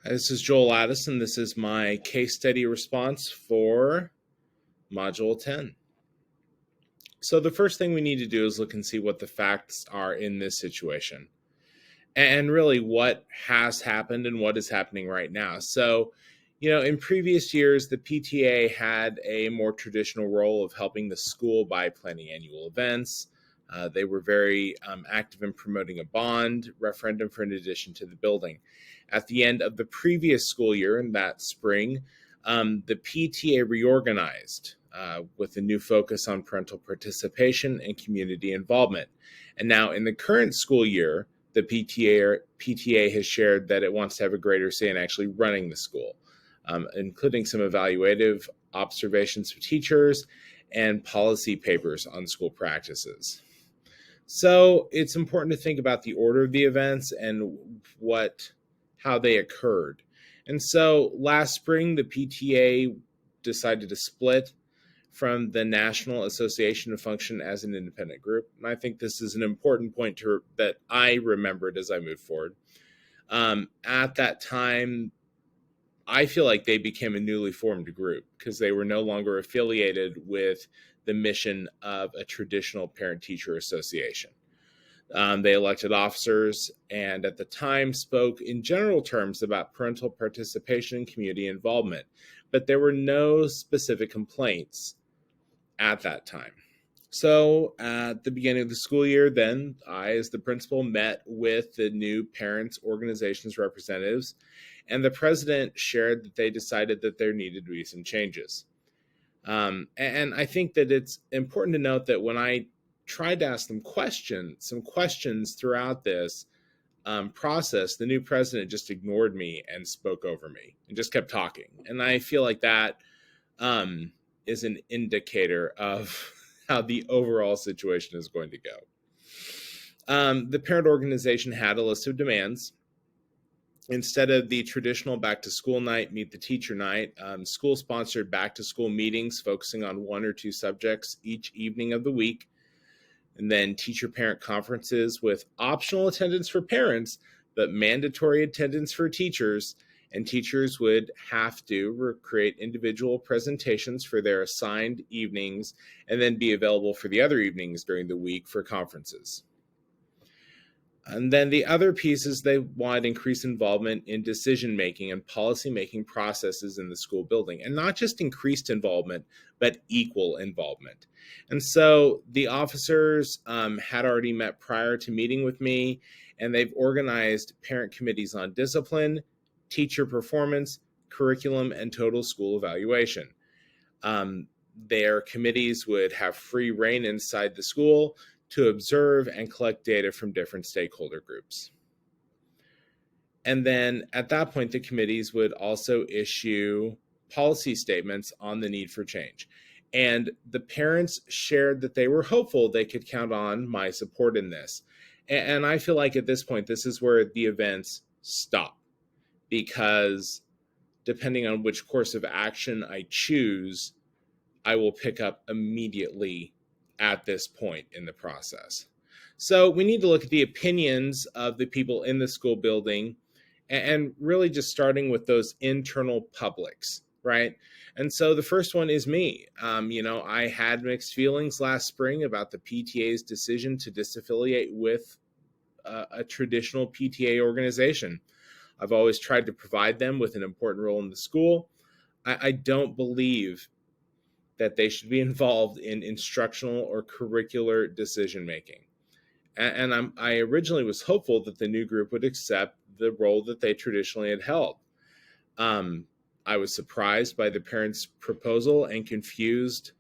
This is Joel Addison. This is my case study response for Module 10. So the first thing we need to do is look and see what the facts are in this situation, and really what has happened and what is happening right now. So, in previous years, the PTA had a more traditional role of helping the school by planning annual events. They were very active in promoting a bond referendum for an addition to the building. At the end of the previous school year, in that spring, the PTA reorganized with a new focus on parental participation and community involvement. And now in the current school year, the PTA has shared that it wants to have a greater say in actually running the school, including some evaluative observations of teachers and policy papers on school practices. So it's important to think about the order of the events and how they occurred. And so last spring, the PTA decided to split from the National Association to function as an independent group. And I think this is an important point that I remembered as I moved forward. At that time, I feel like they became a newly formed group because they were no longer affiliated with the mission of a traditional parent-teacher association. They elected officers and at the time spoke in general terms about parental participation and community involvement, but there were no specific complaints at that time. So at the beginning of the school year, then I, as the principal, met with the new parents' organization's representatives, and the president shared that they decided that there needed to be some changes. And I think that it's important to note that when I tried to ask them some questions throughout this process, the new president just ignored me and spoke over me and just kept talking. And I feel like that is an indicator of how the overall situation is going to go. The parent organization had a list of demands. Instead of the traditional back-to-school night, meet the teacher night, school-sponsored back-to-school meetings focusing on one or two subjects each evening of the week, and then teacher-parent conferences with optional attendance for parents, but mandatory attendance for teachers, and teachers would have to create individual presentations for their assigned evenings and then be available for the other evenings during the week for conferences. And then the other piece is they want increased involvement in decision-making and policy-making processes in the school building. And not just increased involvement, but equal involvement. And so the officers had already met prior to meeting with me, and they've organized parent committees on discipline, teacher performance, curriculum, and total school evaluation. Their committees would have free reign inside the school to observe and collect data from different stakeholder groups. And then at that point, the committees would also issue policy statements on the need for change. And the parents shared that they were hopeful they could count on my support in this. And I feel like at this point, this is where the events stop, because depending on which course of action I choose, I will pick up immediately at this point in the process. So we need to look at the opinions of the people in the school building and really just starting with those internal publics, right? And so the first one is me. I had mixed feelings last spring about the PTA's decision to disaffiliate with a traditional PTA organization. I've always tried to provide them with an important role in the school. I don't believe that they should be involved in instructional or curricular decision-making. And I originally was hopeful that the new group would accept the role that they traditionally had held. I was surprised by the parents' proposal and confused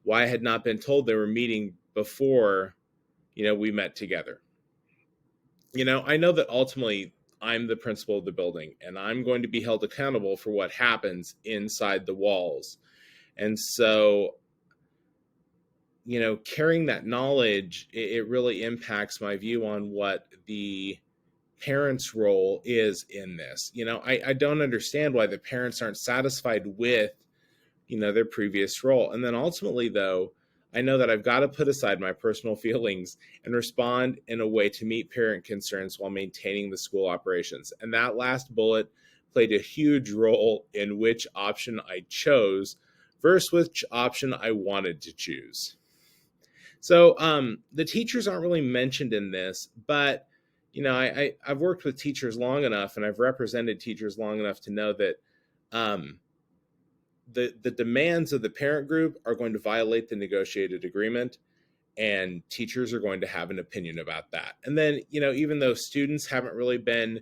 why I had not been told they were meeting before, we met together. I know that ultimately I'm the principal of the building, and I'm going to be held accountable for what happens inside the walls. And so, carrying that knowledge, it really impacts my view on what the parents' role is in this. I don't understand why the parents aren't satisfied with, their previous role. And then ultimately, though, I know that I've got to put aside my personal feelings and respond in a way to meet parent concerns while maintaining the school operations. And that last bullet played a huge role in which option I chose versus which option I wanted to choose. So the teachers aren't really mentioned in this, but I've worked with teachers long enough, and I've represented teachers long enough to know that um, the demands of the parent group are going to violate the negotiated agreement, and teachers are going to have an opinion about that. And then, even though students haven't really been,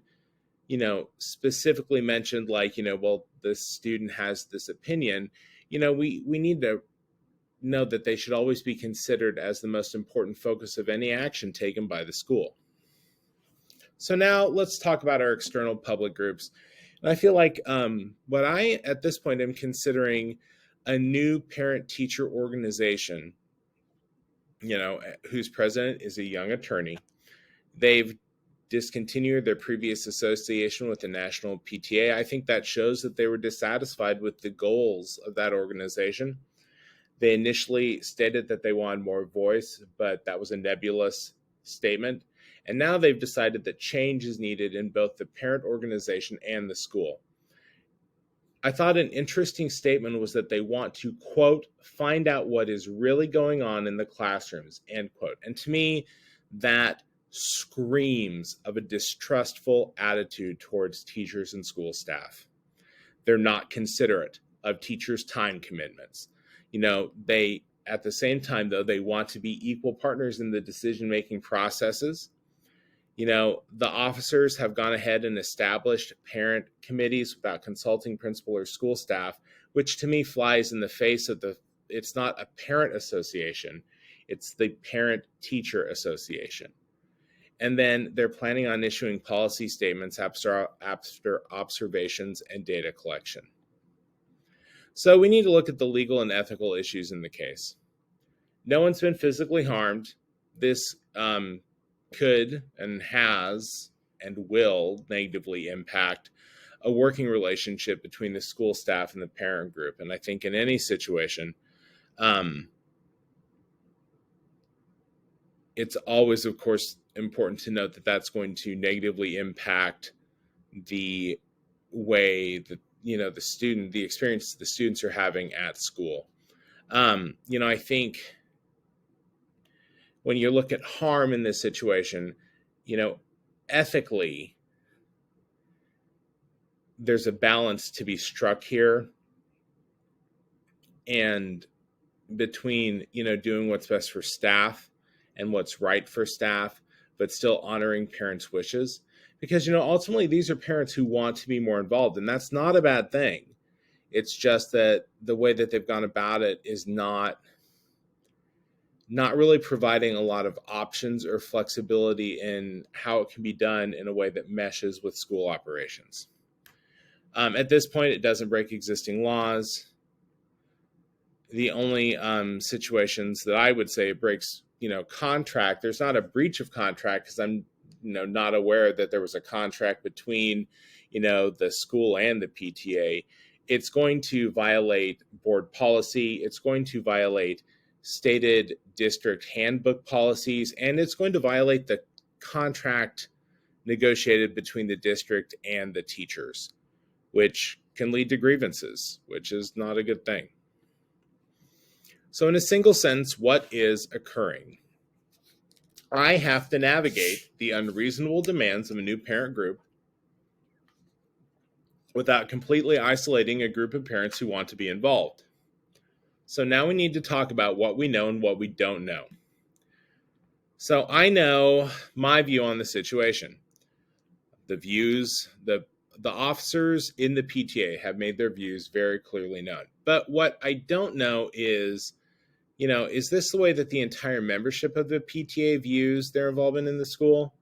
specifically mentioned, like, well, this student has this opinion, we need to know that they should always be considered as the most important focus of any action taken by the school. So now let's talk about our external public groups. And I feel like what I, at this point, am considering a new parent-teacher organization, whose president is a young attorney. They've discontinued their previous association with the National PTA. I think that shows that they were dissatisfied with the goals of that organization. They initially stated that they wanted more voice, but that was a nebulous statement. And now they've decided that change is needed in both the parent organization and the school. I thought an interesting statement was that they want to, quote, find out what is really going on in the classrooms, end quote. And to me, that screams of a distrustful attitude towards teachers and school staff. They're not considerate of teachers' time commitments. They, at the same time, though, they want to be equal partners in the decision-making processes. The officers have gone ahead and established parent committees without consulting principal or school staff, which to me flies in the face of it's not a parent association, it's the parent-teacher association. And then they're planning on issuing policy statements after observations and data collection. So we need to look at the legal and ethical issues in the case. No one's been physically harmed. This could and has and will negatively impact a working relationship between the school staff and the parent group. And I think in any situation, it's always, of course, important to note that that's going to negatively impact the way that, the experience the students are having at school. I think when you look at harm in this situation, ethically, there's a balance to be struck here, and between, doing what's best for staff and what's right for staff, but still honoring parents' wishes. Because, ultimately, these are parents who want to be more involved, and that's not a bad thing. It's just that the way that they've gone about it is not really providing a lot of options or flexibility in how it can be done in a way that meshes with school operations. At this point, it doesn't break existing laws. The only situations that I would say it breaks, contract, there's not a breach of contract because I'm not aware that there was a contract between, the school and the PTA. It's going to violate board policy. It's going to violate stated district handbook policies, and it's going to violate the contract negotiated between the district and the teachers, which can lead to grievances, which is not a good thing. So in a single sentence, what is occurring? I have to navigate the unreasonable demands of a new parent group without completely isolating a group of parents who want to be involved. So now we need to talk about what we know and what we don't know. So I know my view on the situation. The officers in the PTA have made their views very clearly known. But what I don't know is, is this the way that the entire membership of the PTA views their involvement in the school?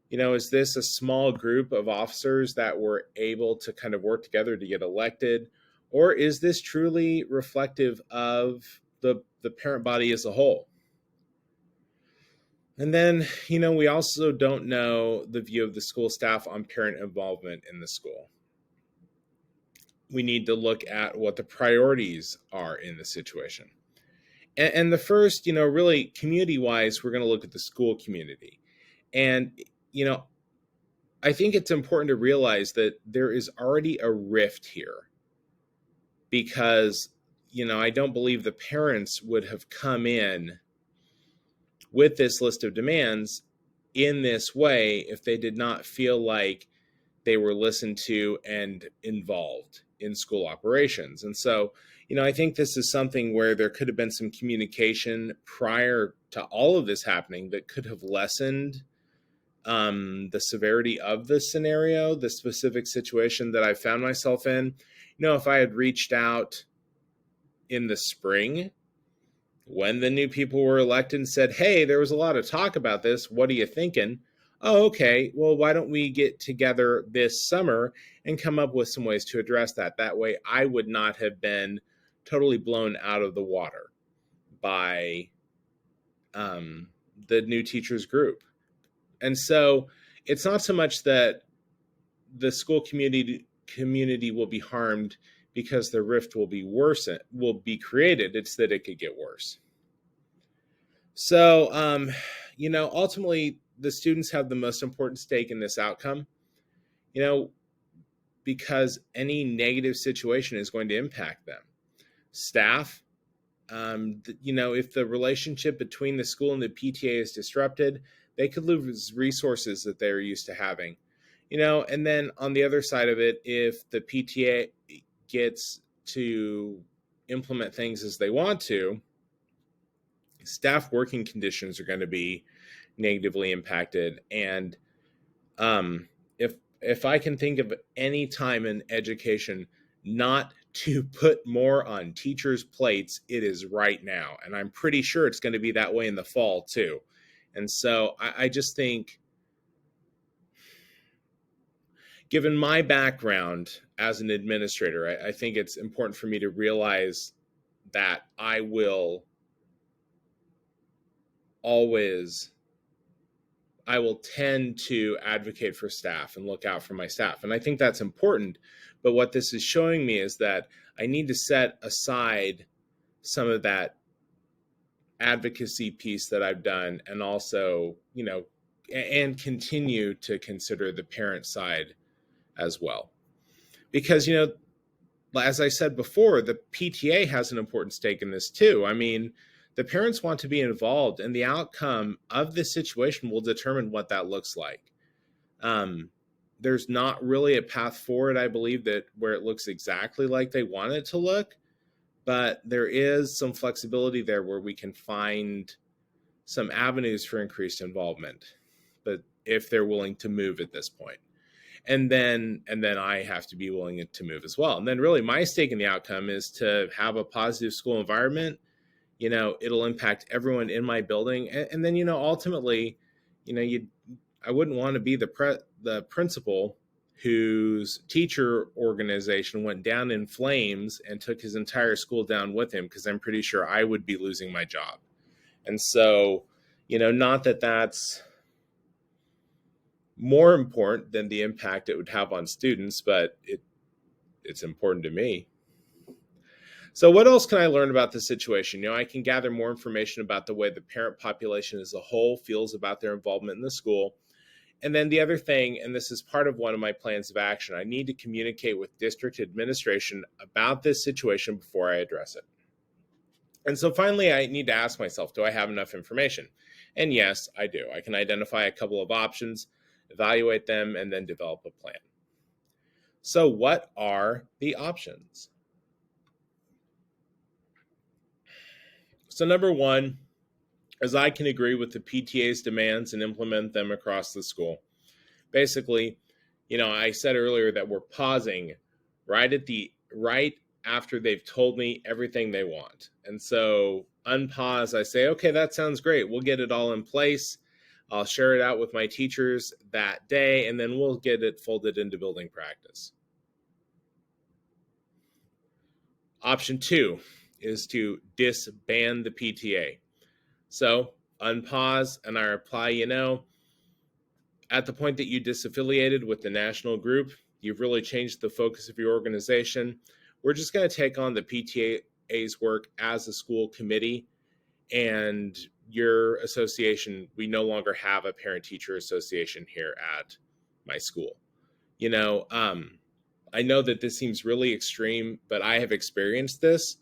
Is this a small group of officers that were able to kind of work together to get elected? Or is this truly reflective of the parent body as a whole? And then, we also don't know the view of the school staff on parent involvement in the school. We need to look at what the priorities are in the situation. And the first, really community-wise, we're going to look at the school community. And, I think it's important to realize that there is already a rift here because, I don't believe the parents would have come in with this list of demands in this way if they did not feel like they were listened to and involved in school operations. And so, I think this is something where there could have been some communication prior to all of this happening that could have lessened the severity of the scenario, the specific situation that I found myself in. If I had reached out in the spring when the new people were elected and said, hey, there was a lot of talk about this. What are you thinking? Oh, okay. Well, why don't we get together this summer and come up with some ways to address that? That way I would not have been totally blown out of the water by the new teachers group. And so it's not so much that the school community will be harmed because the rift will be created. It's that it could get worse. So, ultimately, the students have the most important stake in this outcome, because any negative situation is going to impact them. Staff, if the relationship between the school and the PTA is disrupted, they could lose resources that they're used to having. And then on the other side of it, if the PTA gets to implement things as they want to, staff working conditions are going to be negatively impacted. And if I can think of any time in education not to put more on teachers' plates, it is right now. And I'm pretty sure it's going to be that way in the fall too. And so I just think, given my background as an administrator, I think it's important for me to realize that I will tend to advocate for staff and look out for my staff. And I think that's important. But what this is showing me is that I need to set aside some of that advocacy piece that I've done and also, and continue to consider the parent side as well. Because, as I said before, the PTA has an important stake in this too. I mean, the parents want to be involved, and the outcome of this situation will determine what that looks like. There's not really a path forward, I believe, where it looks exactly like they want it to look, but there is some flexibility there where we can find some avenues for increased involvement, but if they're willing to move at this point. And then I have to be willing to move as well. And then really my stake in the outcome is to have a positive school environment. It'll impact everyone in my building. And then, ultimately, I wouldn't want to be the principal whose teacher organization went down in flames and took his entire school down with him, because I'm pretty sure I would be losing my job. And so, not that that's more important than the impact it would have on students, but it's important to me. So what else can I learn about the situation? I can gather more information about the way the parent population as a whole feels about their involvement in the school. And then the other thing, and this is part of one of my plans of action, I need to communicate with district administration about this situation before I address it. And so finally, I need to ask myself, do I have enough information? And yes, I do. I can identify a couple of options, evaluate them, and then develop a plan. So what are the options? So number one is I can agree with the PTA's demands and implement them across the school. Basically, I said earlier that we're pausing right after they've told me everything they want. And so unpause, I say, okay, that sounds great. We'll get it all in place. I'll share it out with my teachers that day, and then we'll get it folded into building practice. Option 2 is to disband the PTA. So unpause, and I reply, at the point that you disaffiliated with the national group, you've really changed the focus of your organization. We're just going to take on the PTA's work as a school committee, and your association, we no longer have a parent-teacher association here at my school. You know, I know that this seems really extreme, but I have experienced this.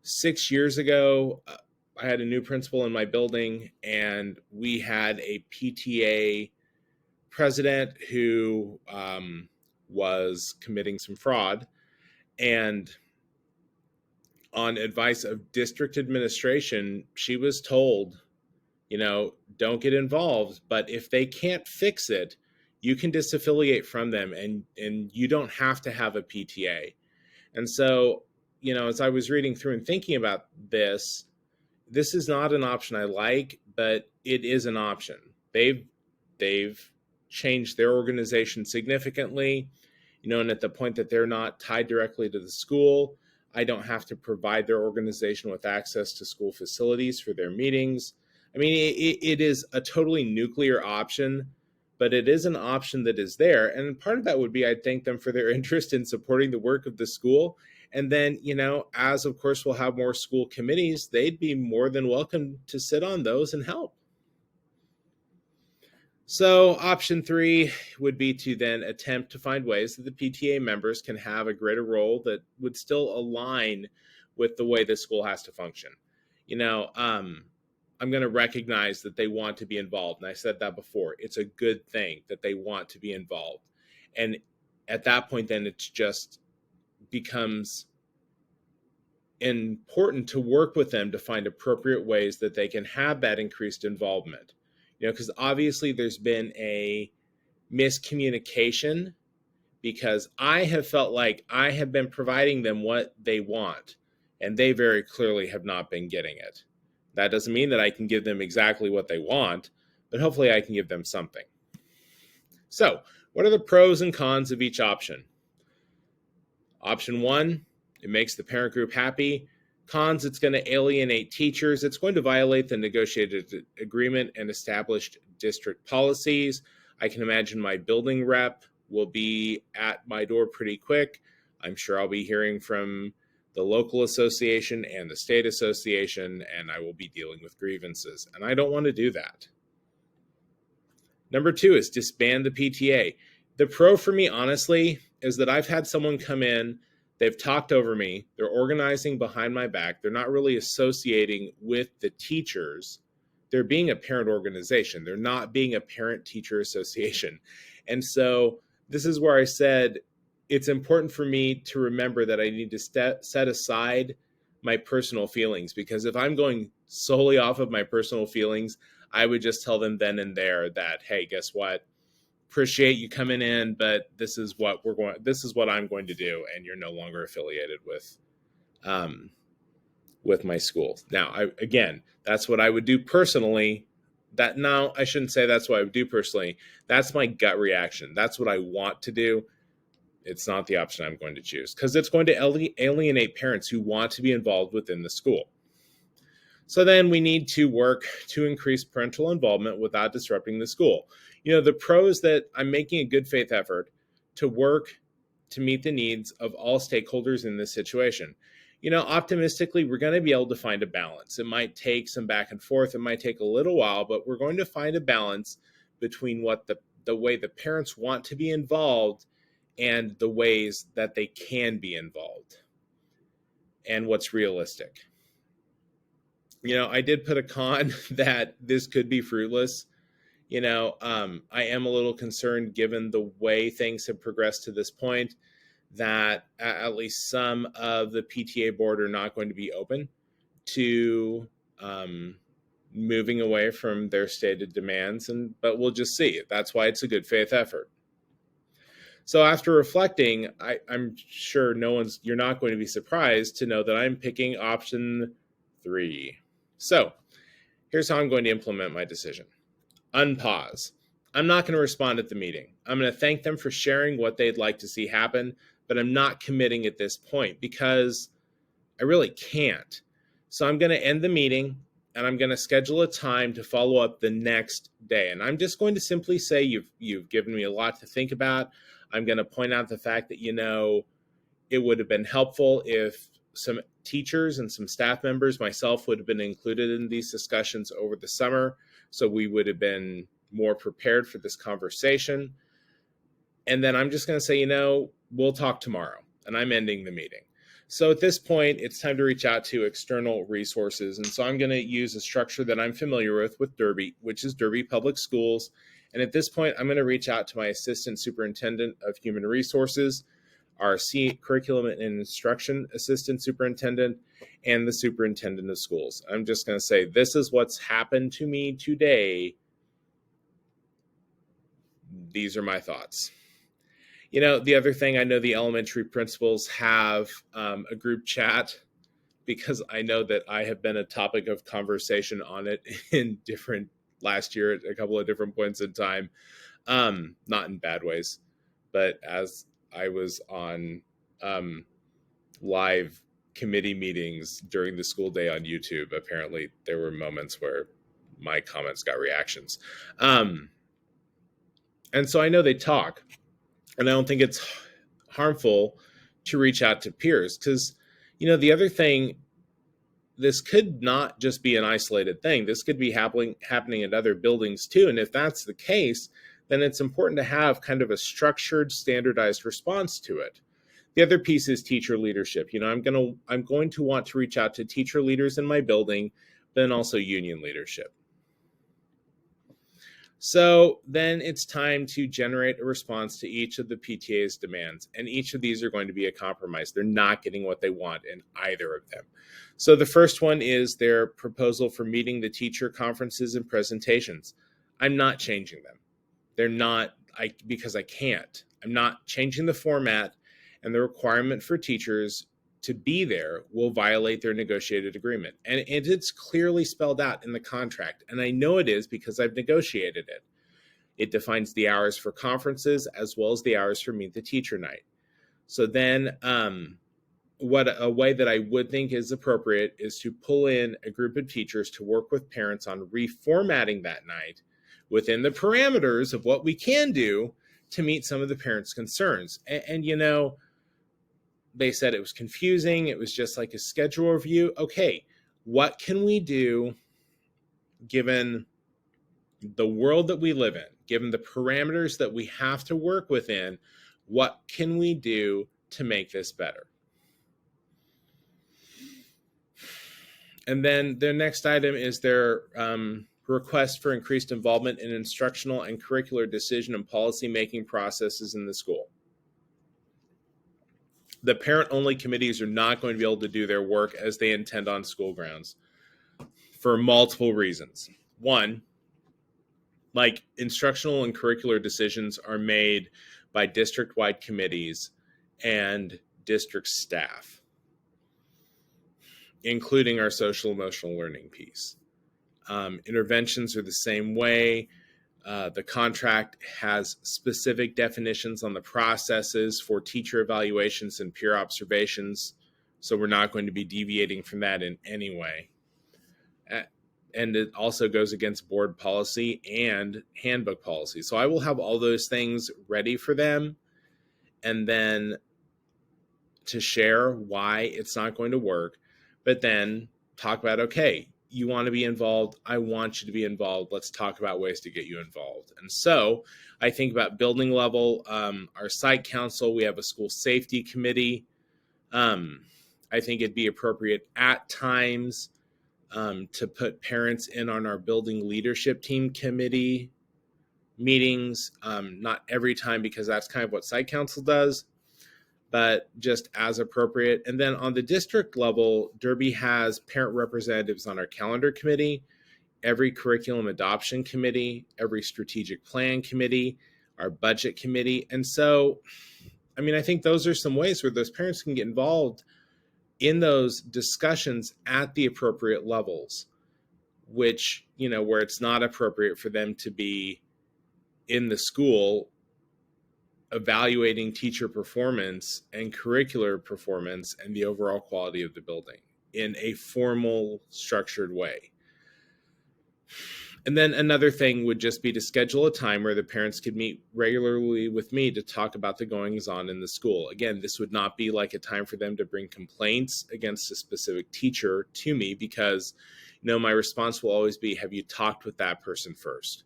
6 years ago, I had a new principal in my building, and we had a PTA president who was committing some fraud. And on advice of district administration, she was told, you know, don't get involved, but if they can't fix it, you can disaffiliate from them, and you don't have to have a PTA. And so, you know, as I was reading through and thinking about this is not an option I like, but it is an option. They've changed their organization significantly, you know, and at the point that they're not tied directly to the school, I don't have to provide their organization with access to school facilities for their meetings. I mean, it is a totally nuclear option, but it is an option that is there. And part of that would be I'd thank them for their interest in supporting the work of the school. And then, you know, as of course we'll have more school committees, they'd be more than welcome to sit on those and help. So option 3 would be to then attempt to find ways that the PTA members can have a greater role that would still align with the way the school has to function. You know, I'm going to recognize that they want to be involved. And I said that before. It's a good thing that they want to be involved. And at that point, then it just becomes important to work with them to find appropriate ways that they can have that increased involvement. You know, because obviously there's been a miscommunication, because I have felt like I have been providing them what they want, and they very clearly have not been getting it. That doesn't mean that I can give them exactly what they want, but hopefully I can give them something. So, what are the pros and cons of each option? Option 1, it makes the parent group happy. Cons, it's going to alienate teachers. It's going to violate the negotiated agreement and established district policies. I can imagine my building rep will be at my door pretty quick. I'm sure I'll be hearing from the local association and the state association, and I will be dealing with grievances. And I don't want to do that. Number 2 is disband the PTA. The pro for me, honestly, is that I've had someone come in, they've talked over me, they're organizing behind my back, they're not really associating with the teachers. They're being a parent organization. They're not being a parent-teacher association. And so this is where I said it's important for me to remember that I need to set aside my personal feelings, because if I'm going solely off of my personal feelings, I would just tell them then and there that, hey, guess what? Appreciate you coming in, but this is what I'm going to do, and you're no longer affiliated with my school. Now, again, that's what I would do personally. I shouldn't say that's what I would do personally. That's my gut reaction. That's what I want to do. It's not the option I'm going to choose, because it's going to alienate parents who want to be involved within the school. So then we need to work to increase parental involvement without disrupting the school. You know, the pro is that I'm making a good faith effort to work to meet the needs of all stakeholders in this situation. You know, optimistically, we're going to be able to find a balance. It might take some back and forth. It might take a little while, but we're going to find a balance between what the way the parents want to be involved and the ways that they can be involved and what's realistic. You know, I did put a con that this could be fruitless. You know, I am a little concerned, given the way things have progressed to this point, that at least some of the PTA board are not going to be open to moving away from their stated demands, but we'll just see. That's why it's a good faith effort. So after reflecting, I'm sure you're not going to be surprised to know that I'm picking option 3. So here's how I'm going to implement my decision. Unpause. I'm not going to respond at the meeting. I'm going to thank them for sharing what they'd like to see happen, but I'm not committing at this point because I really can't. So I'm going to end the meeting, and I'm going to schedule a time to follow up the next day. And I'm just going to simply say, you've given me a lot to think about. I'm going to point out the fact that, you know, it would have been helpful if some teachers and some staff members, myself, would have been included in these discussions over the summer, so we would have been more prepared for this conversation. And then I'm just going to say, we'll talk tomorrow, and I'm ending the meeting. So at this point, it's time to reach out to external resources. And so I'm going to use a structure that I'm familiar with Derby, which is Derby Public Schools. And at this point, I'm going to reach out to my Assistant Superintendent of Human Resources, our Curriculum and Instruction Assistant Superintendent, and the Superintendent of Schools. I'm just going to say, this is what's happened to me today. These are my thoughts. The other thing, I know the elementary principals have a group chat, because I know that I have been a topic of conversation on it last year at a couple of different points in time, not in bad ways, but as I was on live committee meetings during the school day on YouTube, apparently there were moments where my comments got reactions. And so I know they talk. And I don't think it's harmful to reach out to peers, because, the other thing, this could not just be an isolated thing. This could be happening at other buildings too. And if that's the case, then it's important to have kind of a structured, standardized response to it. The other piece is teacher leadership. I'm going to want to reach out to teacher leaders in my building, but then also union leadership. So then it's time to generate a response to each of the PTA's demands. And each of these are going to be a compromise. They're not getting what they want in either of them. So the first one is their proposal for meeting the teacher conferences and presentations. I'm not changing them. They're not, because I can't. I'm not changing the format, and the requirement for teachers to be there will violate their negotiated agreement. And it's clearly spelled out in the contract. And I know it is because I've negotiated it. It defines the hours for conferences as well as the hours for Meet the Teacher Night. So then a way that I would think is appropriate is to pull in a group of teachers to work with parents on reformatting that night within the parameters of what we can do to meet some of the parents' concerns. And they said it was confusing. It was just like a schedule review. Okay, what can we do given the world that we live in, given the parameters that we have to work within? What can we do to make this better? And then their next item is their request for increased involvement in instructional and curricular decision and policy-making processes in the school. The parent-only committees are not going to be able to do their work as they intend on school grounds for multiple reasons. One, like instructional and curricular decisions are made by district-wide committees and district staff, including our social emotional learning piece. Interventions are the same way. The contract has specific definitions on the processes for teacher evaluations and peer observations, so we're not going to be deviating from that in any way. And it also goes against board policy and handbook policy. So I will have all those things ready for them, and then to share why it's not going to work, but then talk about, okay, you want to be involved. I want you to be involved. Let's talk about ways to get you involved. And so I think about building level, our site council, we have a school safety committee. I think it'd be appropriate at times to put parents in on our building leadership team committee meetings. Not every time, because that's kind of what site council does, but just as appropriate. And then on the district level, Derby has parent representatives on our calendar committee, every curriculum adoption committee, every strategic plan committee, our budget committee. And so, I think those are some ways where those parents can get involved in those discussions at the appropriate levels, which, where it's not appropriate for them to be in the school evaluating teacher performance and curricular performance and the overall quality of the building in a formal, structured way. And then another thing would just be to schedule a time where the parents could meet regularly with me to talk about the goings on in the school. Again, this would not be like a time for them to bring complaints against a specific teacher to me, because No, my response will always be, have you talked with that person first?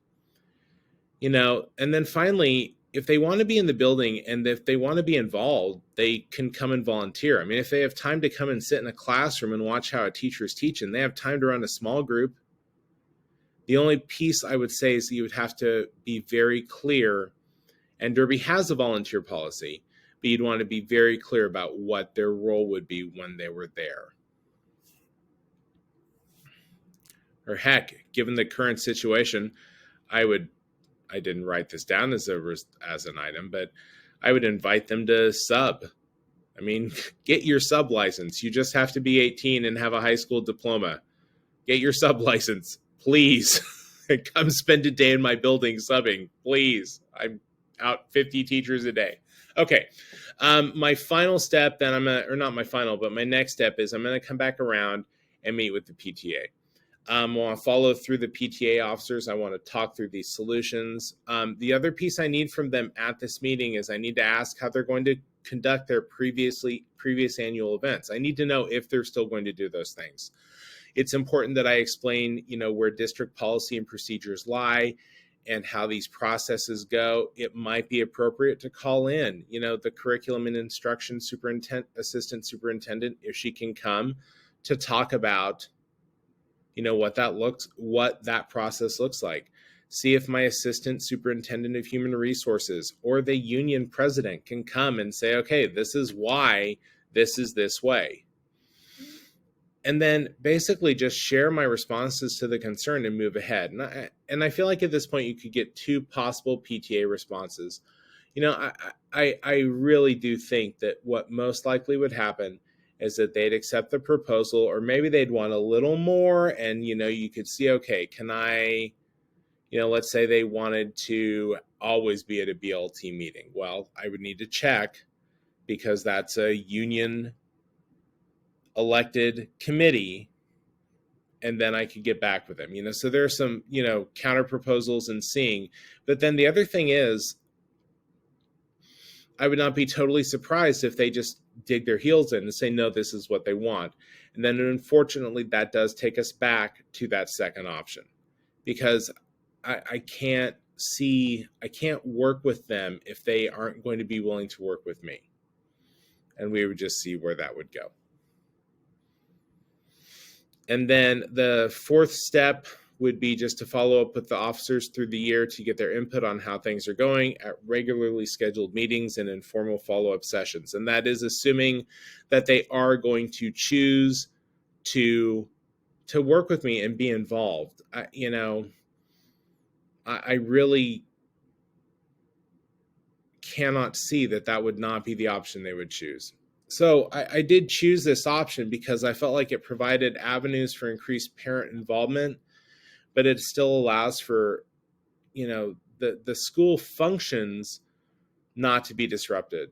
And then finally, if they want to be in the building and if they want to be involved, they can come and volunteer. I mean, if they have time to come and sit in a classroom and watch how a teacher is teaching, they have time to run a small group. The only piece I would say is that you would have to be very clear, and Derby has a volunteer policy, but you'd want to be very clear about what their role would be when they were there. Or heck, given the current situation, I didn't write this down as an item, but I would invite them to sub. I mean, get your sub license. You just have to be 18 and have a high school diploma. Get your sub license, please. Come spend a day in my building subbing, please. I'm out 50 teachers a day. Okay. My final step, then my next step is I'm going to come back around and meet with the PTA. I want to follow through the PTA officers. I want to talk through these solutions. The other piece I need from them at this meeting is I need to ask how they're going to conduct their previous annual events. I need to know if they're still going to do those things. It's important that I explain, where district policy and procedures lie and how these processes go. It might be appropriate to call in, the curriculum and instruction assistant superintendent, if she can come to talk about what that process looks like. See if my assistant superintendent of human resources or the union president can come and say, okay, this is why this is this way. And then basically just share my responses to the concern and move ahead. And I feel like at this point you could get two possible PTA responses. I really do think that what most likely would happen is that they'd accept the proposal, or maybe they'd want a little more. And, you could see, okay, can I, let's say they wanted to always be at a BLT meeting. Well, I would need to check, because that's a union elected committee, and then I could get back with them, so there's some, counter proposals and seeing. But then the other thing is, I would not be totally surprised if they just dig their heels in and say, no, this is what they want. And then unfortunately, that does take us back to that second option, because I can't work with them if they aren't going to be willing to work with me. And we would just see where that would go. And then the fourth step would be just to follow up with the officers through the year to get their input on how things are going at regularly scheduled meetings and informal follow-up sessions. And that is assuming that they are going to choose to work with me and be involved. I really cannot see that would not be the option they would choose. So I did choose this option because I felt like it provided avenues for increased parent involvement, but it still allows for, the school functions not to be disrupted.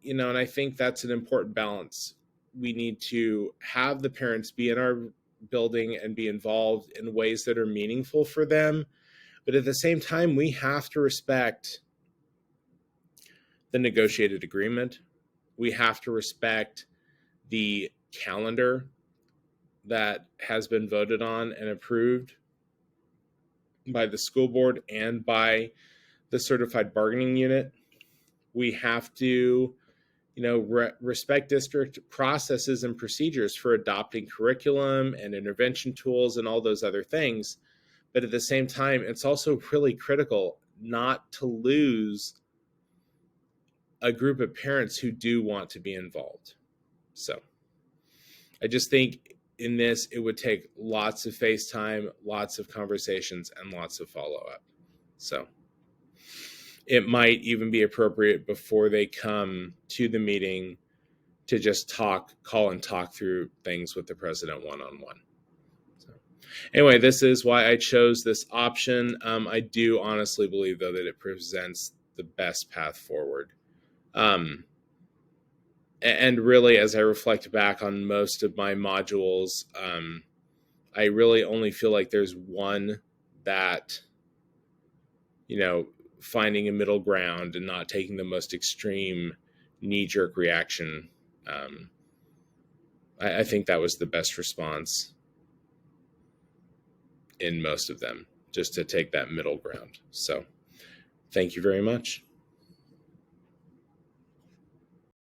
And I think that's an important balance. We need to have the parents be in our building and be involved in ways that are meaningful for them. But at the same time, we have to respect the negotiated agreement. We have to respect the calendar that has been voted on and approved by the school board and by the certified bargaining unit. We have to, respect district processes and procedures for adopting curriculum and intervention tools and all those other things. But at the same time, it's also really critical not to lose a group of parents who do want to be involved. So I just think in this, it would take lots of FaceTime, lots of conversations, and lots of follow-up. So it might even be appropriate before they come to the meeting to just call and talk through things with the president one-on-one. So anyway, this is why I chose this option. I do honestly believe, though, that it presents the best path forward. And really, as I reflect back on most of my modules, I really only feel like there's one that, finding a middle ground and not taking the most extreme knee-jerk reaction. I think that was the best response. in most of them, just to take that middle ground. So thank you very much.